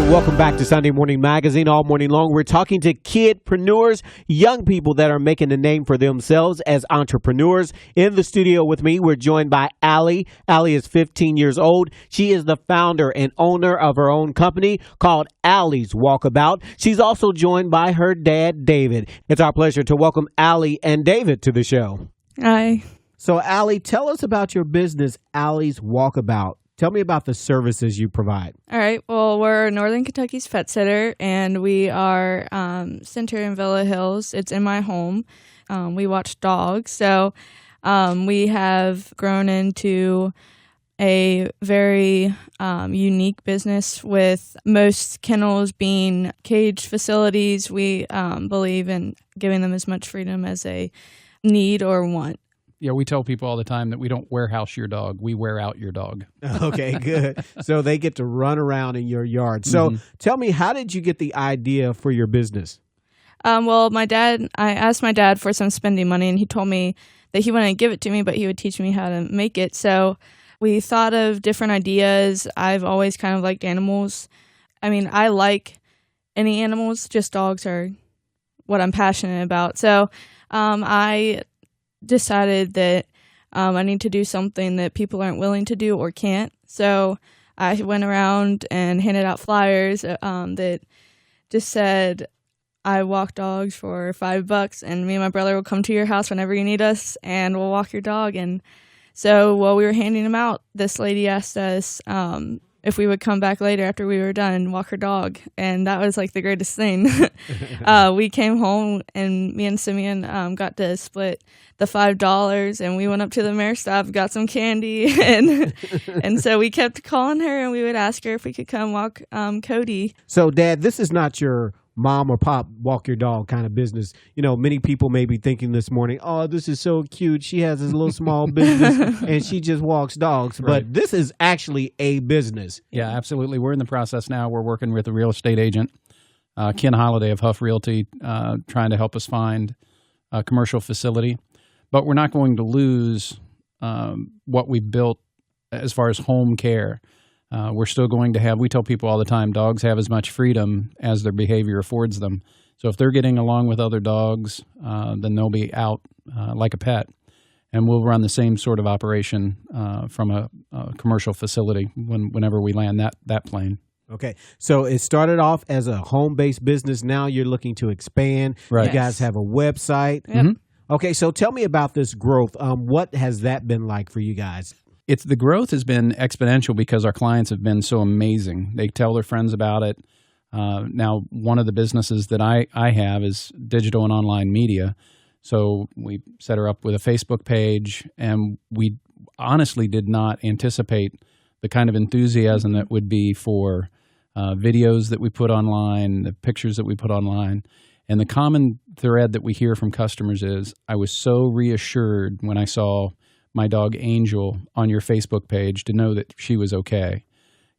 Welcome back to Sunday Morning Magazine. All morning long, we're talking to kidpreneurs, young people that are making a name for themselves as entrepreneurs. In the studio with me, we're joined by Allie. Allie is 15 years old. She is the founder and owner of her own company called Allie's Walkabout. She's also joined by her dad, David. It's our pleasure to welcome Allie and David to the show. Hi. So, Allie, tell us about your business, Allie's Walkabout. Tell me about the services you provide. All right. Well, we're Northern Kentucky's pet sitter, and we are centered in Villa Hills. It's in my home. We watch dogs. So we have grown into a very unique business with most kennels being cage facilities. We believe in giving them as much freedom as they need or want. Yeah, we tell people all the time that we don't warehouse your dog. We wear out your dog. Okay, good. So they get to run around in your yard. So tell me, how did you get the idea for your business? Well, I asked my dad for some spending money, and he told me that he wouldn't give it to me, but he would teach me how to make it. So we thought of different ideas. I've always kind of liked animals. I mean, I like any animals, just dogs are what I'm passionate about. So I decided that I need to do something that people aren't willing to do or can't. So I went around and handed out flyers that just said, I walk dogs for $5, and me and my brother will come to your house whenever you need us, and we'll walk your dog. And so while we were handing them out, this lady asked us if we would come back later after we were done and walk her dog. And that was like the greatest thing. We came home, and me and Simeon got to split the $5, and we went up to the mare stop, got some candy, and so we kept calling her, and we would ask her if we could come walk Cody. So, Dad, this is not your mom or pop walk your dog kind of business. You know, many people may be thinking this morning, oh, this is so cute. She has this little small business and she just walks dogs. Right. But this is actually a business. Yeah, absolutely. We're in the process now. We're working with a real estate agent, Ken Holiday of Huff Realty, trying to help us find a commercial facility. But we're not going to lose what we built as far as home care. We're still going to have, we tell people all the time, dogs have as much freedom as their behavior affords them. So if they're getting along with other dogs, then they'll be out like a pet. And we'll run the same sort of operation from a commercial facility whenever we land that plane. Okay. So it started off as a home-based business. Now you're looking to expand. Right. You guys have a website. Yep. Mm-hmm. Okay. So tell me about this growth. What has that been like for you guys? The growth has been exponential because our clients have been so amazing. They tell their friends about it. Now, one of the businesses that I have is digital and online media. So we set her up with a Facebook page, and we honestly did not anticipate the kind of enthusiasm that would be for videos that we put online, the pictures that we put online. And the common thread that we hear from customers is, I was so reassured when I saw my dog Angel on your Facebook page to know that she was okay.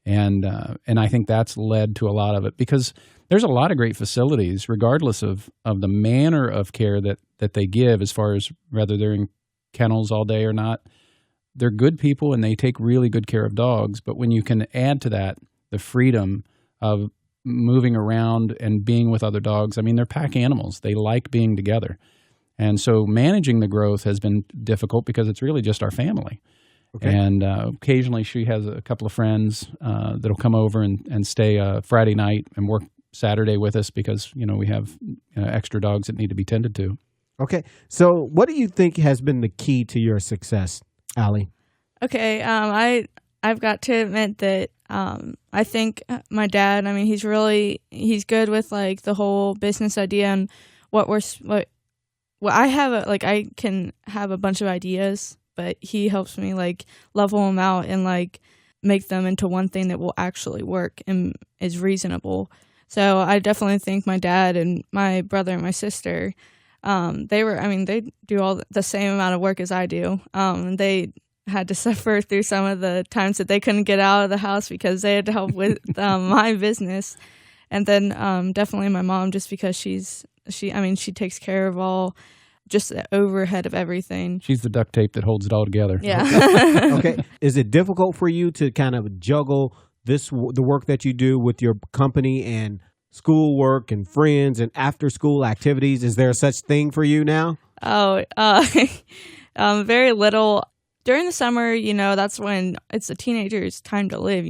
And I think that's led to a lot of it, because there's a lot of great facilities, regardless of the manner of care that they give, as far as whether they're in kennels all day or not. They're good people and they take really good care of dogs. But when you can add to that the freedom of moving around and being with other dogs, I mean, they're pack animals. They like being together. And so managing the growth has been difficult because it's really just our family. Okay. And occasionally she has a couple of friends that'll come over and stay Friday night and work Saturday with us because, we have extra dogs that need to be tended to. Okay. So what do you think has been the key to your success, Allie? Okay. I've got to admit that I think my dad, he's good with like the whole business idea and I have I can have a bunch of ideas, but he helps me like level them out and like make them into one thing that will actually work and is reasonable. So I definitely think my dad and my brother and my sister, they do all the same amount of work as I do. They had to suffer through some of the times that they couldn't get out of the house because they had to help with my business. And then definitely my mom, just because she takes care of all, just the overhead of everything. She's the duct tape that holds it all together. Yeah. Okay. Is it difficult for you to kind of juggle the work that you do with your company and schoolwork and friends and after school activities? Is there such thing for you now? Oh, very little. During the summer, that's when it's a teenager's time to live,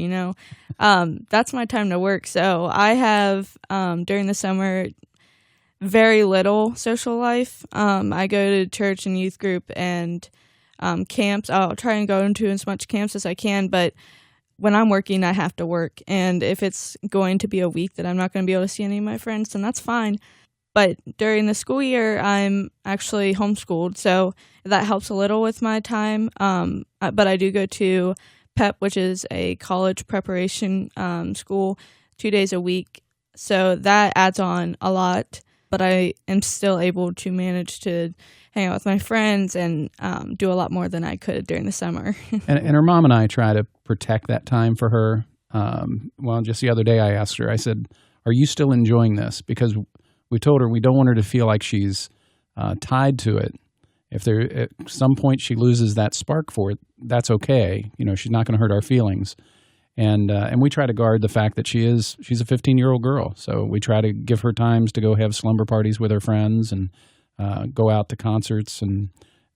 That's my time to work. So I have, during the summer, very little social life. I go to church and youth group and camps. I'll try and go into as much camps as I can, but when I'm working, I have to work. And if it's going to be a week that I'm not going to be able to see any of my friends, then that's fine. But during the school year, I'm actually homeschooled, so that helps a little with my time. But I do go to PEP, which is a college preparation school, 2 days a week. So that adds on a lot, but I am still able to manage to hang out with my friends and do a lot more than I could during the summer. and her mom and I try to protect that time for her. Well, just the other day I asked her, I said, are you still enjoying this? Because we told her we don't want her to feel like she's tied to it. If there at some point she loses that spark for it, that's okay. She's not going to hurt our feelings. And we try to guard the fact that she's a 15-year-old girl. So we try to give her times to go have slumber parties with her friends and go out to concerts and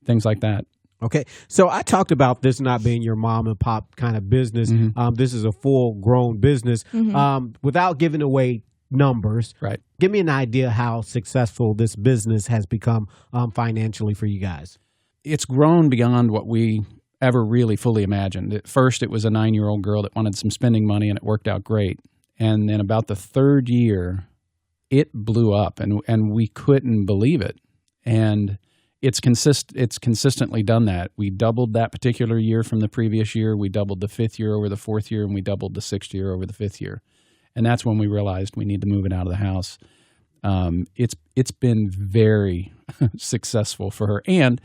things like that. Okay. So I talked about this not being your mom and pop kind of business. Mm-hmm. This is a full-grown business. Mm-hmm. Without giving away numbers, right? Give me an idea how successful this business has become financially for you guys. It's grown beyond what we ever really fully imagined. At first, it was a 9-year-old girl that wanted some spending money, and it worked out great. And then about the third year, it blew up, and we couldn't believe it. And it's consistently done that. We doubled that particular year from the previous year. We doubled the fifth year over the fourth year, and we doubled the sixth year over the fifth year. And that's when we realized we need to move it out of the house. It's been very successful for her, and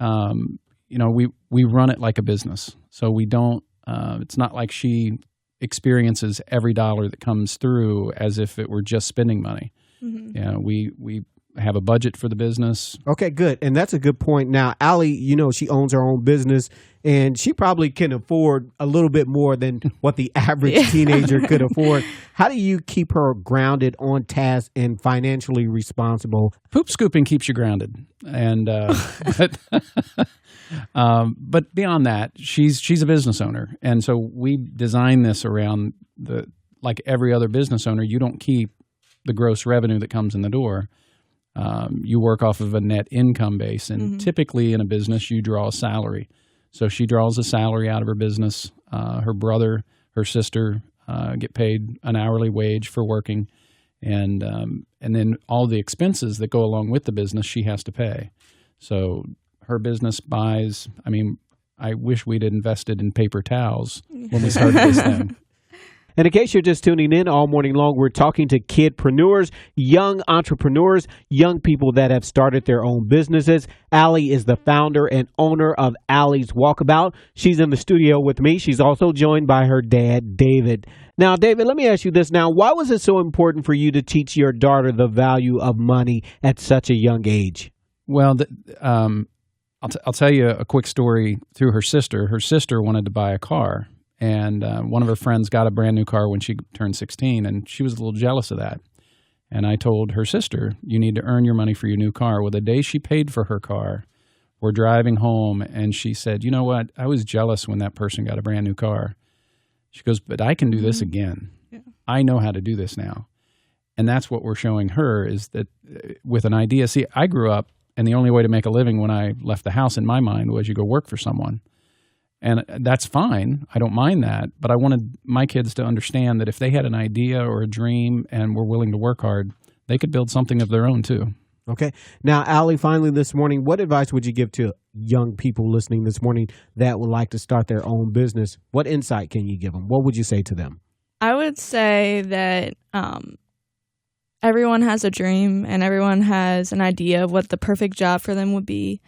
we run it like a business. So we don't. It's not like she experiences every dollar that comes through as if it were just spending money. Mm-hmm. We have a budget for the business. Okay, good. And that's a good point. Now, Allie, she owns her own business, and she probably can afford a little bit more than what the average teenager could afford. How do you keep her grounded, on task, and financially responsible? Poop scooping keeps you grounded. And but beyond that, she's a business owner. And so we design this around like every other business owner, you don't keep the gross revenue that comes in the door. You work off of a net income base, and typically in a business, you draw a salary. So she draws a salary out of her business. Her brother, her sister get paid an hourly wage for working, and then all the expenses that go along with the business, she has to pay. So her business buys. I mean, I wish we'd invested in paper towels when we started this thing. And in case you're just tuning in, all morning long, we're talking to kidpreneurs, young entrepreneurs, young people that have started their own businesses. Allie is the founder and owner of Allie's Walkabout. She's in the studio with me. She's also joined by her dad, David. Now, David, let me ask you this now. Why was it so important for you to teach your daughter the value of money at such a young age? Well, I'll tell you a quick story through her sister. Her sister wanted to buy a car. And one of her friends got a brand new car when she turned 16, and she was a little jealous of that. And I told her sister, you need to earn your money for your new car. Well, the day she paid for her car, we're driving home, and she said, you know what? I was jealous when that person got a brand new car. She goes, but I can do this again. Yeah. I know how to do this now. And that's what we're showing her, is that with an idea. See, I grew up, and the only way to make a living when I left the house in my mind was you go work for someone. And that's fine. I don't mind that. But I wanted my kids to understand that if they had an idea or a dream and were willing to work hard, they could build something of their own too. Okay. Now, Allie, finally this morning, what advice would you give to young people listening this morning that would like to start their own business? What insight can you give them? What would you say to them? I would say that everyone has a dream and everyone has an idea of what the perfect job for them would be.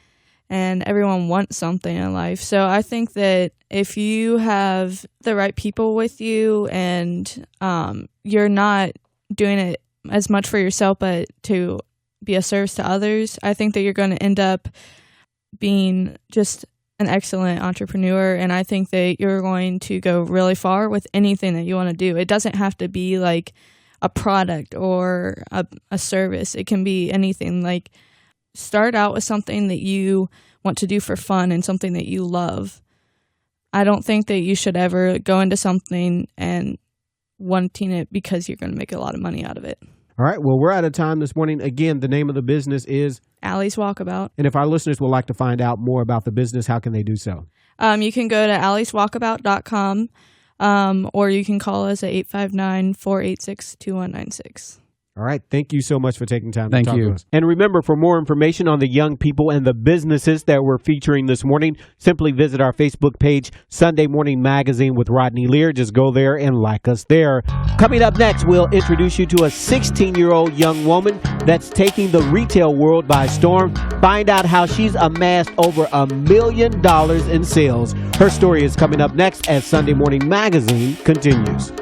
And everyone wants something in life. So I think that if you have the right people with you and you're not doing it as much for yourself, but to be a service to others, I think that you're going to end up being just an excellent entrepreneur, and I think that you're going to go really far with anything that you want to do. It doesn't have to be like a product or a service. It can be anything. Like, start out with something that you want to do for fun and something that you love. I don't think that you should ever go into something and wanting it because you're going to make a lot of money out of it. All right. Well, we're out of time this morning. Again, the name of the business is Allie's Walkabout. And if our listeners would like to find out more about the business, how can they do so? You can go to allieswalkabout.com, or you can call us at 859-486-2196. All right. Thank you so much for taking time Thank to talk you. to us. And remember, for more information on the young people and the businesses that we're featuring this morning, simply visit our Facebook page, Sunday Morning Magazine with Rodney Lear. Just go there and like us there. Coming up next, we'll introduce you to a 16-year-old young woman that's taking the retail world by storm. Find out how she's amassed over $1 million in sales. Her story is coming up next as Sunday Morning Magazine continues.